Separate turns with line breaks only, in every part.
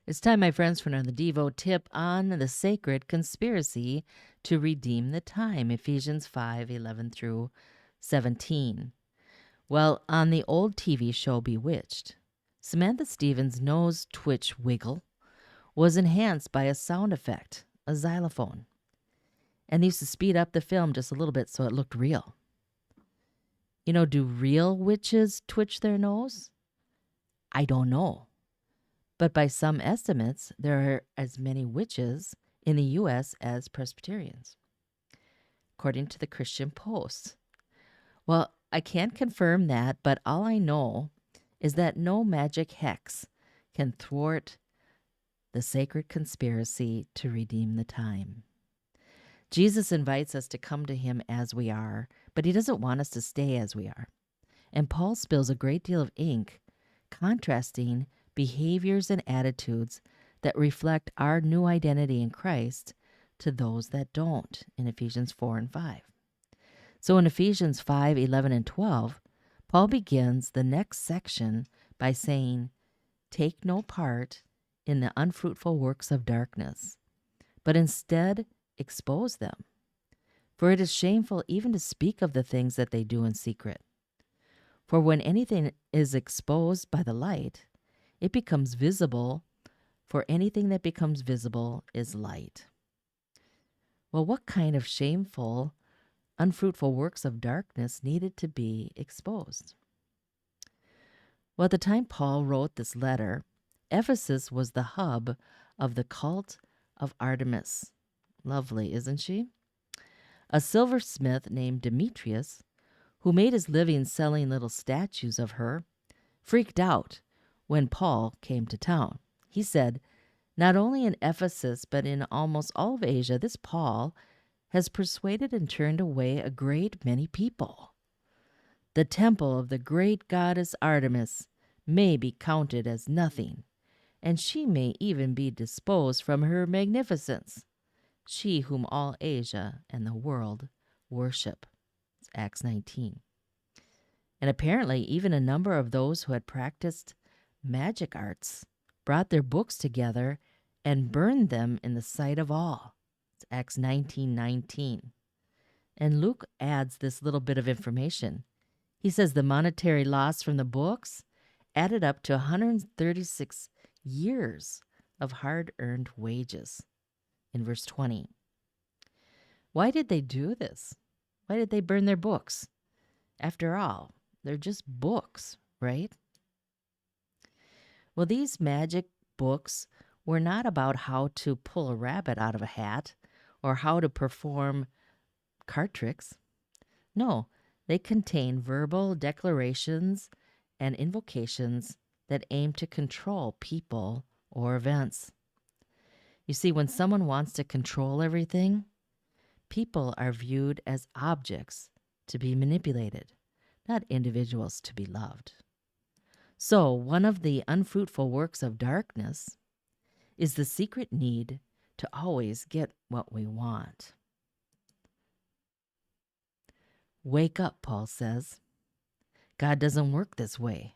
It's time, my friends, for another Devo tip on the sacred conspiracy to redeem the time. Ephesians 5:11 through 17. Well, on the old TV show Bewitched, Samantha Stevens' nose twitch wiggle was enhanced by a sound effect, a xylophone. And they used to speed up the film just a little bit so it looked real. Do real witches twitch their nose? I don't know. But by some estimates, there are as many witches in the U.S. as Presbyterians, according to the Christian Post. Well, I can't confirm that, but all I know is that no magic hex can thwart the sacred conspiracy to redeem the time. Jesus invites us to come to him as we are, but he doesn't want us to stay as we are. And Paul spills a great deal of ink contrasting behaviors and attitudes that reflect our new identity in Christ to those that don't in Ephesians 4 and 5. So in Ephesians 5:11 and 12, Paul begins the next section by saying, "Take no part in the unfruitful works of darkness, but instead expose them. For it is shameful even to speak of the things that they do in secret. For when anything is exposed by the light, it becomes visible, for anything that becomes visible is light." Well, what kind of shameful, unfruitful works of darkness needed to be exposed? Well, at the time Paul wrote this letter, Ephesus was the hub of the cult of Artemis. Lovely, isn't she? A silversmith named Demetrius, who made his living selling little statues of her, freaked out when Paul came to town. He said, "Not only in Ephesus, but in almost all of Asia, this Paul has persuaded and turned away a great many people. The temple of the great goddess Artemis may be counted as nothing, and she may even be disposed from her magnificence, she whom all Asia and the world worship." It's Acts 19. And apparently, even a number of those who had practiced magic arts brought their books together and burned them in the sight of all. It's Acts 19:19. And Luke adds this little bit of information. He says the monetary loss from the books added up to 136 years of hard-earned wages in verse 20. Why did they do this? Why did they burn their books? After all, they're just books, right? Well, these magic books were not about how to pull a rabbit out of a hat or how to perform card tricks. No, they contain verbal declarations and invocations that aim to control people or events. You see, when someone wants to control everything, people are viewed as objects to be manipulated, not individuals to be loved. So, one of the unfruitful works of darkness is the secret need to always get what we want. Wake up, Paul says. God doesn't work this way.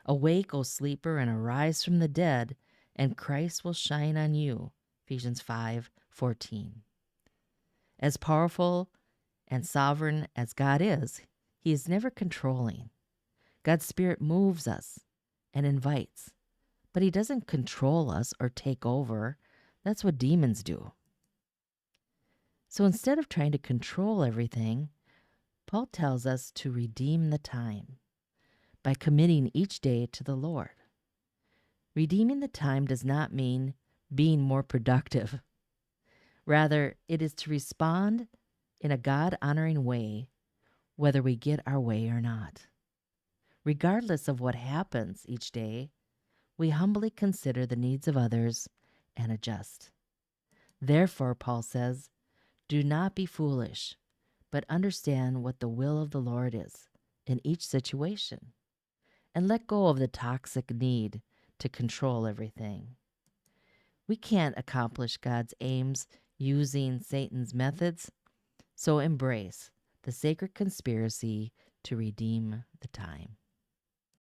Awake, O sleeper, and arise from the dead, and Christ will shine on you. Ephesians 5:14. As powerful and sovereign as God is, he is never controlling. God's Spirit moves us and invites, but he doesn't control us or take over. That's what demons do. So instead of trying to control everything, Paul tells us to redeem the time by committing each day to the Lord. Redeeming the time does not mean being more productive. Rather, it is to respond in a God-honoring way, whether we get our way or not. Regardless of what happens each day, we humbly consider the needs of others and adjust. Therefore, Paul says, do not be foolish, but understand what the will of the Lord is in each situation, and let go of the toxic need to control everything. We can't accomplish God's aims using Satan's methods, so embrace the sacred conspiracy to redeem the time.